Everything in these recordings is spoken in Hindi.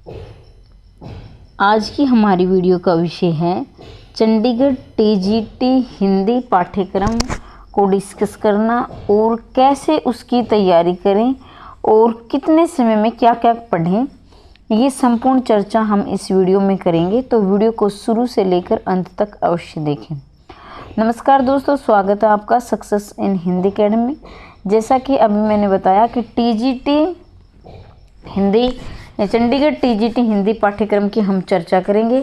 आज की हमारी वीडियो का विषय है चंडीगढ़ टीजीटी हिंदी पाठ्यक्रम को डिस्कस करना और कैसे उसकी तैयारी करें और कितने समय में क्या क्या पढ़ें। ये संपूर्ण चर्चा हम इस वीडियो में करेंगे, तो वीडियो को शुरू से लेकर अंत तक अवश्य देखें। नमस्कार दोस्तों, स्वागत है आपका सक्सेस इन हिंदी अकेडमी। जैसा कि अभी मैंने बताया कि टीजीटी हिंदी चंडीगढ़ टीजीटी हिंदी पाठ्यक्रम की हम चर्चा करेंगे,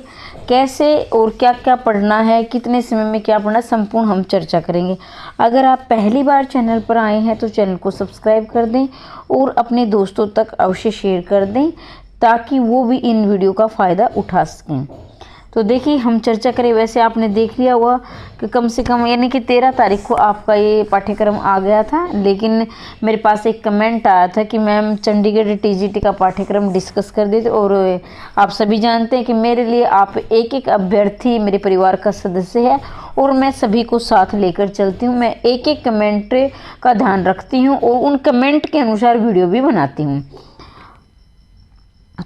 कैसे और क्या क्या पढ़ना है, कितने समय में क्या पढ़ना, संपूर्ण हम चर्चा करेंगे। अगर आप पहली बार चैनल पर आए हैं तो चैनल को सब्सक्राइब कर दें और अपने दोस्तों तक अवश्य शेयर कर दें ताकि वो भी इन वीडियो का फ़ायदा उठा सकें। तो देखिए हम चर्चा करें। वैसे आपने देख लिया हुआ कि कम से कम यानी कि 13 तारीख को आपका ये पाठ्यक्रम आ गया था, लेकिन मेरे पास एक कमेंट आया था कि मैम चंडीगढ़ टीजीटी का पाठ्यक्रम डिस्कस कर देते। और आप सभी जानते हैं कि मेरे लिए आप एक एक अभ्यर्थी मेरे परिवार का सदस्य है और मैं सभी को साथ लेकर चलती हूँ। मैं एक एक कमेंट का ध्यान रखती हूँ और उन कमेंट के अनुसार वीडियो भी बनाती हूँ।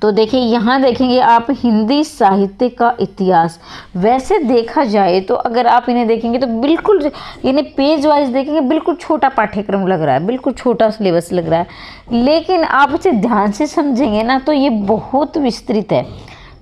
तो देखिए यहाँ देखेंगे आप हिंदी साहित्य का इतिहास। वैसे देखा जाए तो अगर आप इन्हें देखेंगे तो बिल्कुल यानी पेज वाइज देखेंगे बिल्कुल छोटा पाठ्यक्रम लग रहा है, बिल्कुल छोटा सिलेबस लग रहा है, लेकिन आप इसे ध्यान से समझेंगे ना तो ये बहुत विस्तृत है।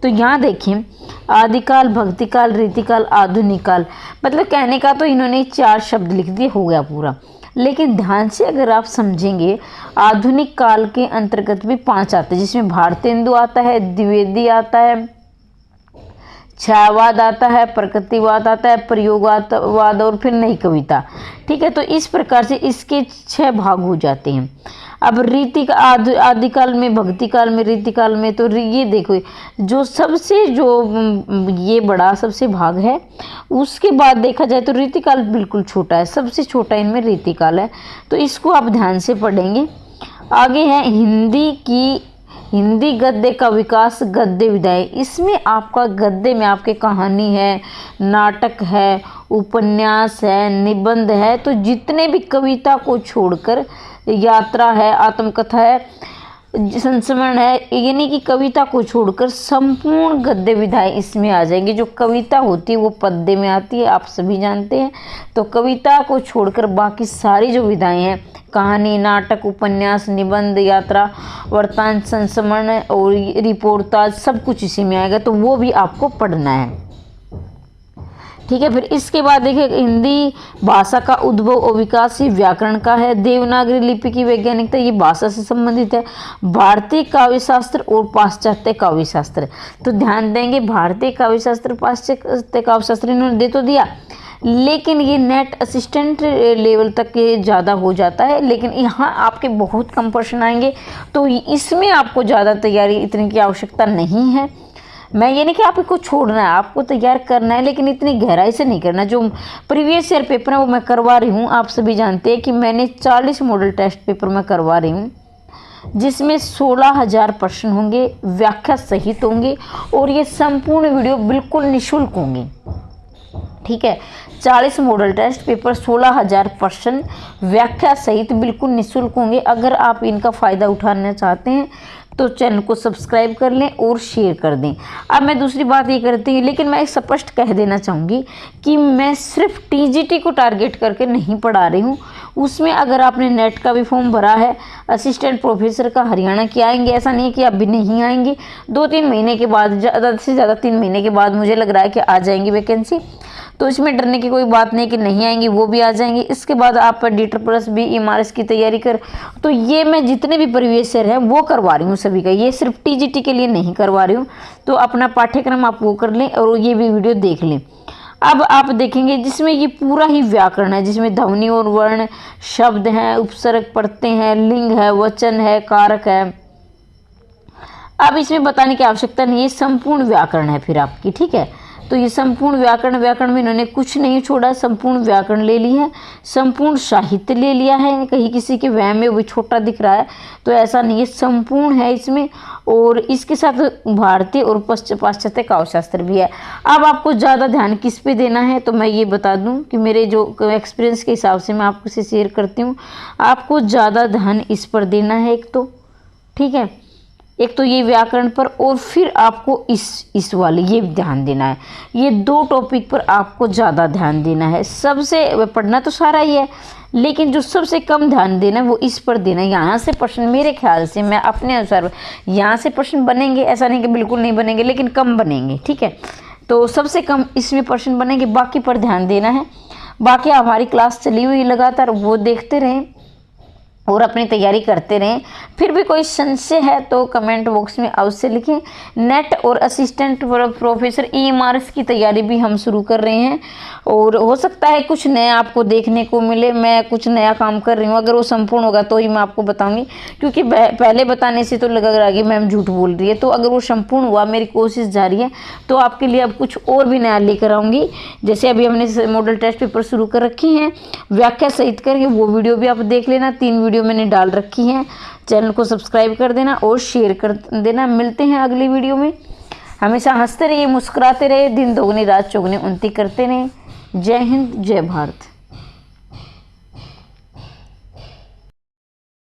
तो यहाँ देखिए आदिकाल, भक्तिकाल, रीतिकाल, आधुनिक काल, मतलब कहने का तो इन्होंने 4 शब्द लिख दिए, हो गया पूरा। लेकिन ध्यान से अगर आप समझेंगे आधुनिक काल के अंतर्गत भी 5 आते हैं, जिसमें भारतेंदु आता है, द्विवेदी आता है, छायावाद आता है, प्रकृतिवाद आता है, प्रयोगवाद और फिर नई कविता। ठीक है, तो इस प्रकार से इसके 6 भाग हो जाते हैं। अब रीति का आदिकाल में, भक्ति काल में, रीति काल में, तो ये देखो जो सबसे जो ये बड़ा सबसे भाग है। उसके बाद देखा जाए तो रीति काल बिल्कुल छोटा है, सबसे छोटा इनमें रीति काल है, तो इसको आप ध्यान से पढ़ेंगे। आगे है हिंदी गद्य का विकास, गद्य विधाएं। इसमें आपका गद्य में आपके कहानी है, नाटक है, उपन्यास है, निबंध है, तो जितने भी कविता को छोड़कर यात्रा है, आत्मकथा है, संस्मरण है, यानी कि कविता को छोड़कर संपूर्ण गद्य विधाएं इसमें आ जाएंगी। जो कविता होती है वो पद्य में आती है, आप सभी जानते हैं। तो कविता को छोड़कर बाकी सारी जो विधाएं हैं, कहानी, नाटक, उपन्यास, निबंध, यात्रा, वृत्तांत, संस्मरण और रिपोर्टाज, सब कुछ इसी में आएगा, तो वो भी आपको पढ़ना है। ठीक है, फिर इसके बाद देखिए हिंदी भाषा का उद्भव और विकास, ये व्याकरण का है। देवनागरी लिपि की वैज्ञानिकता, ये भाषा से संबंधित है। भारतीय काव्य शास्त्र और पाश्चात्य काव्य शास्त्र, तो ध्यान देंगे भारतीय काव्य शास्त्र, पाश्चात्य काव्य शास्त्र इन्होंने दे तो दिया, लेकिन ये नेट असिस्टेंट लेवल तक ये ज़्यादा हो जाता है। लेकिन यहाँ आपके बहुत कम प्रश्न आएंगे, तो इसमें आपको ज़्यादा तैयारी इतनी की आवश्यकता नहीं है। मैं ये नहीं कि आपको छोड़ना है, आपको तैयार करना है, लेकिन इतनी गहराई से नहीं करना। जो प्रीवियस ईयर पेपर है वो मैं करवा रही हूँ, आप सभी जानते हैं कि मैंने 40 मॉडल टेस्ट पेपर मैं करवा रही हूँ, जिसमें 16,000 प्रश्न होंगे, व्याख्या सहित होंगे, और ये संपूर्ण वीडियो बिल्कुल निःशुल्क होंगे। ठीक है, 40 मॉडल टेस्ट पेपर, 16,000 प्रश्न, व्याख्या सहित बिल्कुल निःशुल्क होंगे। अगर आप इनका फ़ायदा उठाना चाहते हैं तो चैनल को सब्सक्राइब कर लें और शेयर कर दें। अब मैं दूसरी बात ये करती हूँ, लेकिन मैं स्पष्ट कह देना चाहूँगी कि मैं सिर्फ टीजीटी को टारगेट करके नहीं पढ़ा रही हूँ। उसमें अगर आपने नेट का भी फॉर्म भरा है, असिस्टेंट प्रोफेसर का हरियाणा के आएंगे, ऐसा नहीं है कि अभी नहीं आएंगे। 2-3 महीने के बाद, ज़्यादा से ज़्यादा 3 महीने के बाद मुझे लग रहा है कि आ जाएंगी वैकेंसी, तो इसमें डरने की कोई बात नहीं कि नहीं आएंगी, वो भी आ जाएंगे। इसके बाद आप DET+B MRS की तैयारी कर, तो ये मैं जितने भी प्रीवियस ईयर हैं वो करवा रही हूँ सभी का, ये सिर्फ टीजीटी के लिए नहीं करवा रही हूँ। तो अपना पाठ्यक्रम आप वो कर लें और ये भी वीडियो देख लें। अब आप देखेंगे जिसमें ये पूरा ही व्याकरण है, जिसमें ध्वनि और वर्ण, शब्द हैं, उपसर्ग पढ़ते हैं, लिंग है, वचन है, कारक है। अब इसमें बताने की आवश्यकता नहीं है, संपूर्ण व्याकरण है फिर आपकी। ठीक है, तो ये संपूर्ण व्याकरण में इन्होंने कुछ नहीं छोड़ा, संपूर्ण व्याकरण ले ली है, संपूर्ण साहित्य ले लिया है। कहीं किसी के वह में वो छोटा दिख रहा है तो ऐसा नहीं है, संपूर्ण है इसमें, और इसके साथ भारतीय और पाश्चात्य काव्यशास्त्र भी है। अब आपको ज़्यादा ध्यान किस पे देना है तो मैं ये बता दूं कि मेरे जो एक्सपीरियंस के हिसाब से मैं आपको शेयर करती हूँ, आपको ज़्यादा ध्यान इस पर देना है एक तो। ठीक है, एक तो ये व्याकरण पर, और फिर आपको इस वाले ये ध्यान देना है। ये 2 टॉपिक पर आपको ज़्यादा ध्यान देना है। सबसे पढ़ना तो सारा ही है, लेकिन जो सबसे कम ध्यान देना है वो इस पर देना है। यहाँ से प्रश्न मेरे ख्याल से, मैं अपने अनुसार, यहाँ से प्रश्न बनेंगे, ऐसा नहीं कि बिल्कुल नहीं बनेंगे, लेकिन कम बनेंगे, ठीक है। तो सबसे कम इसमें प्रश्न बनेंगे, बाकी पर ध्यान देना है। बाकी हमारी क्लास चली हुई लगातार, वो देखते रहें और अपनी तैयारी करते रहें। फिर भी कोई संशय है तो कमेंट बॉक्स में अवश्य लिखें। नेट और असिस्टेंट प्रोफेसर EMRS की तैयारी भी हम शुरू कर रहे हैं, और हो सकता है कुछ नया आपको देखने को मिले। मैं कुछ नया काम कर रही हूँ, अगर वो संपूर्ण होगा तो ही मैं आपको बताऊंगी, क्योंकि पहले बताने से तो लग रहा है कि मैम झूठ बोल रही है। तो अगर वो संपूर्ण हुआ, मेरी कोशिश जारी है, तो आपके लिए अब कुछ और भी नया लेकर आऊँगी। जैसे अभी हमने मॉडल टेस्ट पेपर शुरू कर रखी हैं, व्याख्या सहित करके, वो वीडियो भी आप देख लेना। 3 वीडियो मैंने डाल रखी हैं। चैनल को सब्सक्राइब कर देना और शेयर कर देना। मिलते हैं अगली वीडियो में। हमेशा हंसते रहिए, मुस्कुराते रहिए, दिन दोगुनी रात चौगुनी उन्नति करते रहें। जय हिंद, जय भारत।